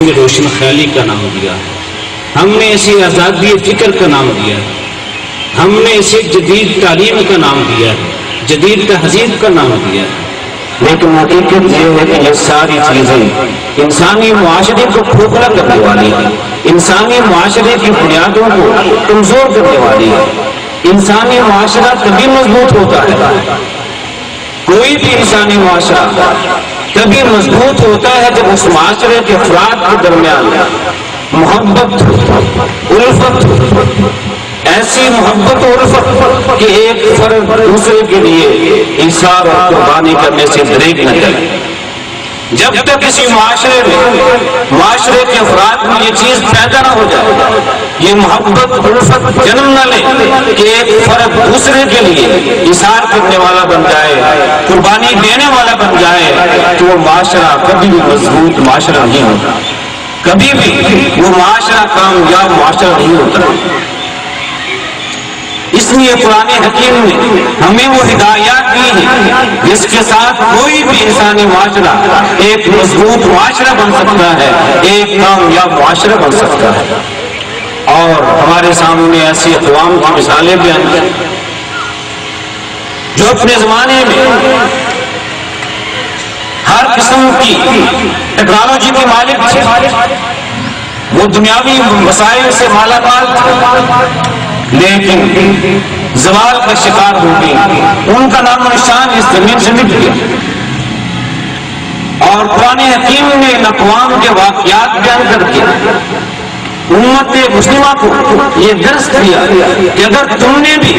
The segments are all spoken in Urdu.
روشن خیالی کا نام دیا، ہم نے اسے آزادی فکر کا نام دیا، ہم نے اسے جدید تعلیم کا نام دیا، جدید تہذیب کا نام دیا، لیکن حقیقت یہ ہے کہ یہ ساری چیزیں انسانی معاشرے کو کھوکھلا کرنے والی ہیں، انسانی معاشرے کی بنیادوں کو کمزور کرنے والی ہے۔ انسانی معاشرہ تبھی مضبوط ہوتا ہے، کوئی بھی انسانی معاشرہ تبھی مضبوط ہوتا ہے جب اس معاشرے کے افراد کے درمیان محبت الفت، ایسی محبت و الفت کہ ایک فرد دوسرے کے لیے ایثار اور قربانی کرنے سے دریغ نہ کرے۔ جب تک کسی معاشرے کے افراد میں یہ چیز پیدا نہ ہو جائے، یہ محبت الفت جنم نہ لے کہ ایک فرد دوسرے کے لیے ایثار کرنے والا بن جائے، قربانی دینے والا بن جائے، تو وہ معاشرہ کبھی بھی مضبوط معاشرہ نہیں ہوتا، کبھی بھی وہ معاشرہ کامیاب معاشرہ نہیں ہوتا۔ اس لیے قرآن حکیم نے ہمیں وہ ہدایات دی ہیں جس کے ساتھ کوئی بھی انسانی معاشرہ ایک مضبوط معاشرہ بن سکتا ہے، ایک کامیاب معاشرہ بن سکتا ہے۔ اور ہمارے سامنے ایسی اقوام کی مثالیں بیان ہیں جو اپنے زمانے میں ہر قسم کی ٹیکنالوجی کے مالک تھے، وہ دنیاوی وسائل سے مالا مال تھے، لیکن زوال کا شکار ہو گئی، ان کا نام و نشان اس زمین سے مٹ گیا۔ اور قرآن حکیم نے ان اقوام کے واقعات بیان کر کے امت مسلمہ کو یہ درس دیا کہ اگر تم نے بھی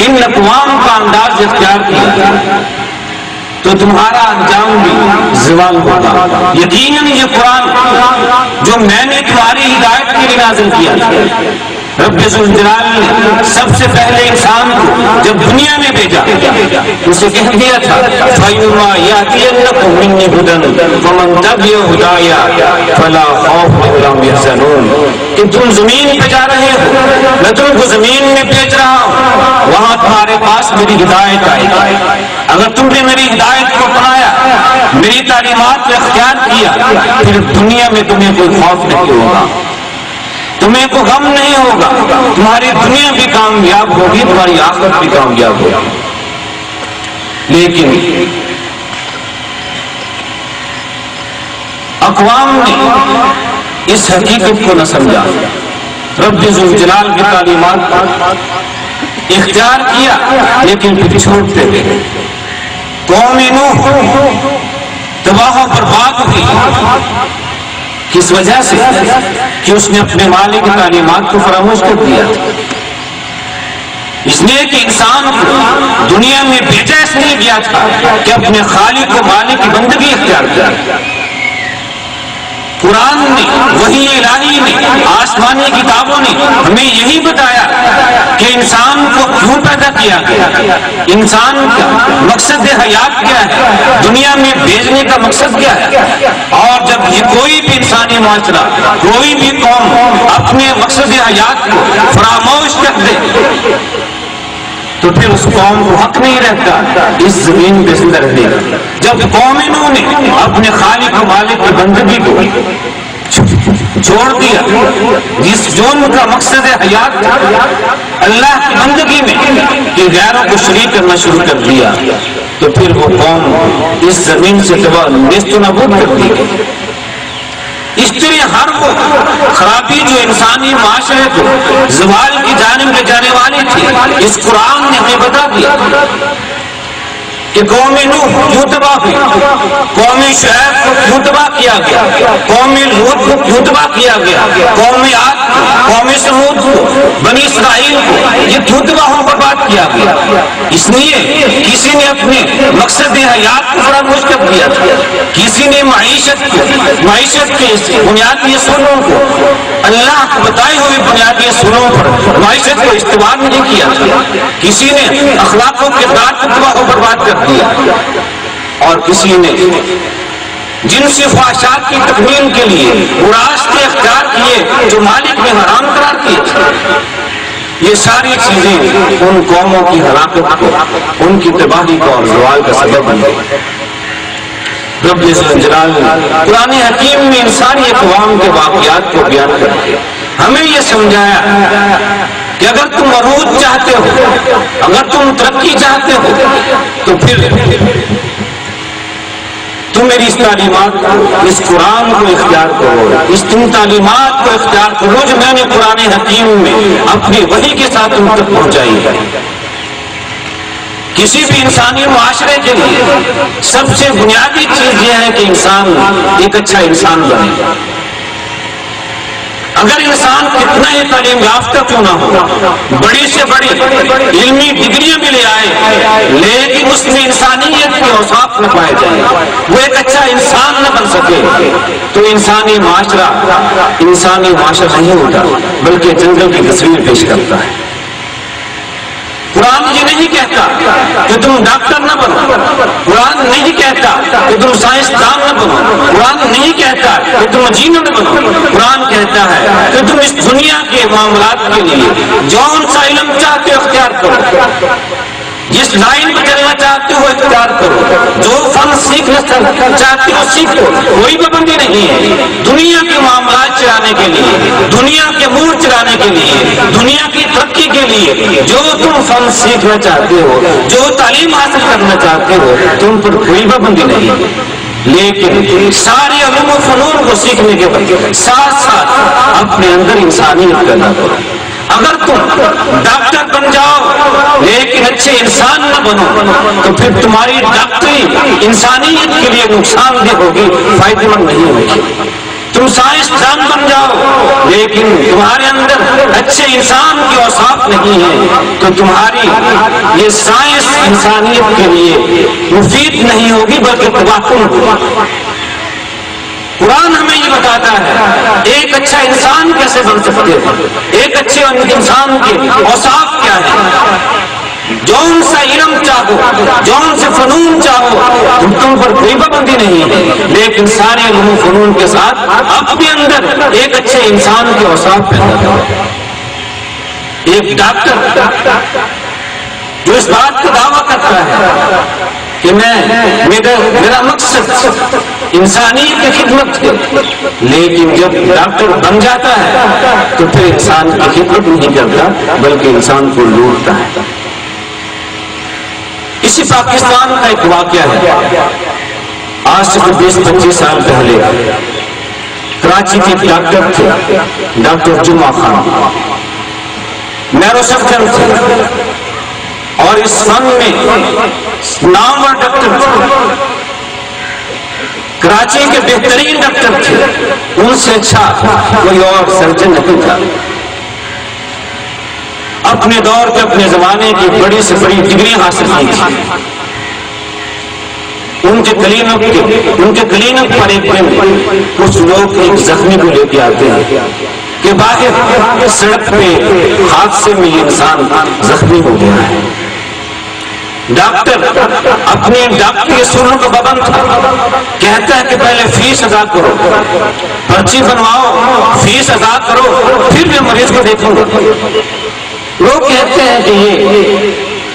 ان اقوام کا انداز اختیار کیا تو تمہارا انجام بھی زوال ہوگا۔ یقیناً یہ قرآن جو میں نے تمہاری ہدایت کے لیے نازل کیا، رب ذوالجلال نے سب سے پہلے انسان کو جب دنیا میں بھیجا اسے کہہ دیا تھا فَإِمَّا يَأْتِيَنَّكُم مِّنِّي هُدًى فَمَن تَبِعَ هُدَايَ فَلَا خَوْفٌ وَلَا هُمْ يَحْزَنُونَ۔ کہ تم زمین پہ جا رہے ہو، میں تم کو زمین میں بھیج رہا ہوں، وہاں تمہارے پاس میری ہدایت آئے گی۔ اگر تم نے میری ہدایت کو اپنایا، میری تعلیمات کو اختیار کیا، پھر دنیا میں تمہیں کوئی خوف نہیں ہوگا، تمہیں کو غم نہیں ہوگا، تمہاری دنیا بھی کامیاب ہوگی، تمہاری آخرت بھی کامیاب ہوگی۔ لیکن اقوام نے اس حقیقت کو نہ سمجھا، رب ذوالجلال کی تعلیمات اختیار کیا لیکن پھر چھوڑتے گئے۔ قوم نوح تباہ و برباد ہوئی، کس وجہ سے؟ کہ اس نے اپنے مالک کی تعلیمات کو فراموش کر دیا۔ اس لیے کہ انسان کو دنیا میں بھیجا اس لیے گیا تھا کہ اپنے خالق و مالک کی بندگی اختیار کیا۔ قرآن نے، وحی الہی نے، آسمانی کتابوں نے ہمیں یہی بتایا کہ انسان کو کیوں پیدا کیا گیا، انسان کا مقصد حیات کیا ہے، دنیا میں بھیجنے کا مقصد کیا ہے۔ اور جب یہ کوئی بھی انسانی معاشرہ، کوئی بھی قوم اپنے مقصد حیات کو فراموش کر دے تو پھر اس قوم کو حق نہیں رہتا اس زمین پہ زندہ رہنے کا۔ جب قوم نوح نے اپنے خالق و مالک کی بندگی کو چھوڑ دیا، جو ان کا مقصد حیات تھا اللہ کی بندگی میں، کہ غیروں کو شریک کرنا شروع کر دیا، تو پھر وہ قوم اس زمین سے نیست و نابود کر دی گئی۔ اس طرح ہر وہ خرابی جو انسانی معاشرے کو زوال کی جانب لے جانے والی تھی، اس قرآن نے ہمیں بتا دیا کہ قوم نوح کیوں تباہ ہوئی، قوم شعیب کو کیوں تباہ کیا گیا، قوم لوط کو کیوں تباہ کیا گیا، قوم عاد کو، قوم سمود کو، بنی اسرائیل کو یہ کیوں تباہ و برباد کیا گیا۔ اس لیے کسی نے اپنے مقصد حیات کو فراموش کر دیا تھا، کسی نے معیشت کے بنیادی اصولوں کو، اللہ کو بتائے ہوئے بنیادی اصولوں پر معیشت کو استوار نہیں کیا تھا، کسی نے اخلاق و کردار کو تباہ و برباد کر دیا، اور کسی نے جنسی خواہشات کی تکمیل کے لیے وہ راستے اختیار کیے جو مالک نے حرام قرار کیے تھے۔ یہ ساری چیزیں ان قوموں کی ہلاکت کو، ان کی تباہی کو اور زوال کا سبب بن گئی۔ رب جلال قرآن حکیم میں انسانی اقوام کے واقعات کو بیان کر کے ہمیں یہ سمجھایا کہ اگر تم عروج چاہتے ہو، اگر تم ترقی چاہتے ہو، تو پھر تم میری اس تعلیمات کو، اس قرآن کو اختیار کرو، اس تم تعلیمات کو اختیار کرو جو میں نے قرآن حکیم میں اپنی وحی کے ساتھ تم تک پہنچائی ہے۔ کسی بھی انسانی معاشرے کے لیے سب سے بنیادی چیز یہ ہے کہ انسان ایک اچھا انسان بنے۔ اگر انسان کتنا ہی تعلیم یافتہ کیوں نہ ہو، بڑی سے بڑی علمی ڈگریاں بھی لے آئے، لیکن اس میں انسانیت کے اوصاف نہ پائے جائیں، وہ ایک اچھا انسان نہ بن سکے، تو انسانی معاشرہ نہیں ہوتا بلکہ جنگل کی تصویر پیش کرتا ہے۔ قرآن یہ نہیں کہتا کہ تم ڈاکٹر نہ بنو، قرآن نہیں کہتا کہ تم سائنسدان نہ بنو، قرآن نہیں کہتا کہ تم انجینئر نہ بنو، قرآن کہتا ہے کہ تم اس دنیا کے معاملات کے لیے جون سا علم چاہتے ہو اختیار کرو، جس لائن پہ چلنا چاہتے ہو اختیار کرو، جو فن سیکھنا چاہتے ہو سیکھو، کوئی پابندی نہیں ہے۔ دنیا کے معاملات چلانے کے لیے، دنیا کے امور چلانے کے لیے، دنیا کی ترقی کے لیے جو تم فن سیکھنا چاہتے ہو، جو تعلیم حاصل کرنا چاہتے ہو، تم پر کوئی پابندی نہیں ہے۔ لیکن سارے علوم و فنون کو سیکھنے کے بعد ساتھ ساتھ اپنے اندر انسانیت پیدا کرو۔ اگر تم ڈاکٹر بن جاؤ لیکن اچھے انسان نہ بنو تو پھر تمہاری ڈاکٹری انسانیت کے لیے نقصان دہ ہوگی، فائدہ مند نہیں ہوگی۔ تم سائنسدان بن جاؤ لیکن تمہارے اندر اچھے انسان کے اوصاف نہیں ہیں تو تمہاری یہ سائنس انسانیت کے لیے مفید نہیں ہوگی بلکہ تباہ کن ہوگی۔ قرآن ہمیں یہ بتاتا ہے ایک اچھا انسان کیسے بن سکتے ہیں، ایک اچھے انسان کے اوصاف کیا ہے۔ جون سا علم چاہو، جون سے فنون چاہو، تم پر کوئی پابندی نہیں ہے، لیکن سارے علم و فنون کے ساتھ اپنے اندر ایک اچھے انسان کے اوصاف پیدا کرو۔ ایک ڈاکٹر جو اس بات کا دعویٰ کرتا ہے کہ میرا مقصد انسانیت کی خدمت ہے، لیکن جب ڈاکٹر بن جاتا ہے تو پھر انسان کی خدمت نہیں کرتا بلکہ انسان کو لوٹتا ہے۔ اسی پاکستان کا ایک واقعہ ہے، آج سے 20-25 سال پہلے کراچی کے ایک ڈاکٹر تھے، ڈاکٹر جمعہ خان، نیرو سرجن تھے اور اس فن میں نامور ڈاکٹر تھے، کراچی کے بہترین ڈاکٹر تھے، ان سے اچھا کوئی اور سرجن نہیں تھا۔ اپنے دور کے اپنے زمانے کی بڑی سے بڑی ڈگری حاصل کی تھی۔ ان کے کلینک پر ایک دن کچھ لوگ ایک زخمی کو لے کے آتے ہیں کہ باہر سڑک پہ حادثے میں یہ انسان زخمی ہو گیا ہے۔ ڈاکٹر اپنے ڈاکٹری اصولوں کا پابند تھا، کہتا ہے کہ پہلے فیس ادا کرو، پرچی بنواؤ، فیس ادا کرو، پھر میں مریض کو دیکھوں گا۔ لوگ کہتے ہیں کہ یہ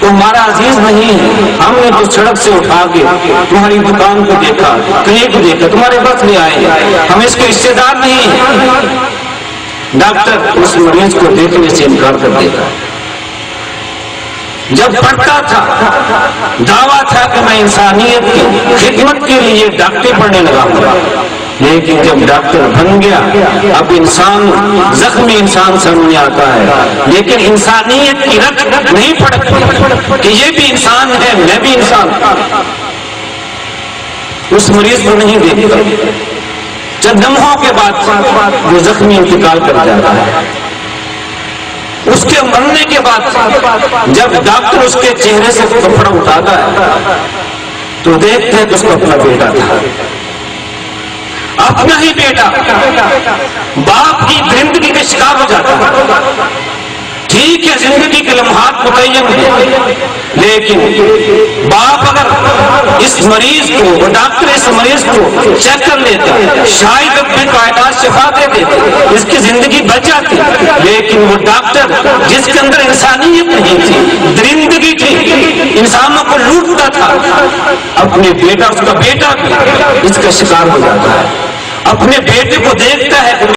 تمہارا عزیز نہیں ہے، ہم نے تو سڑک سے اٹھا کے تمہاری دکان کو دیکھا، کہیں کو دیکھا، تمہارے پاس لے آئے، ہم اس کے رشتے دار نہیں ہیں۔ ڈاکٹر اس مریض کو دیکھنے سے انکار کر دیتا ہے۔ جب پڑھتا تھا دعویٰ تھا کہ میں انسانیت کی خدمت کے لیے ڈاکٹری پڑھنے لگا ہوں، لیکن جب ڈاکٹر بن گیا اب انسان زخمی انسان سامنے آتا ہے، لیکن انسانیت کی رگ نہیں پڑتی کہ یہ بھی انسان ہے میں بھی انسان، اس مریض کو نہیں دیکھتا۔ چند لمحوں کے بعد وہ زخمی انتقال کر جاتا ہے۔ اس کے مرنے کے بعد جب ڈاکٹر اس کے چہرے سے کپڑا اٹھاتا ہے تو دیکھتے ہیں کہ اس کو اپنا بیٹا تھا، اپنا ہی بیٹا باپ کی درندگی کا شکار ہو جاتا ہے۔ ٹھیک ہے زندگی کے لمحات متعین ہیں، لیکن باپ اگر اس مریض کو، وہ ڈاکٹر اس مریض کو چیک کر لیتا شاید اپنے کائنات شفا دے دیتے، اس کی زندگی بچ جاتی، لیکن وہ ڈاکٹر جس کے اندر انسانیت نہیں تھی، درندگی تھی، انسانوں کو لوٹتا تھا، اپنے بیٹا، اس کا بیٹا بھی اس کا شکار ہو جاتا ہے، اپنے بیٹے کو دیکھتا ہے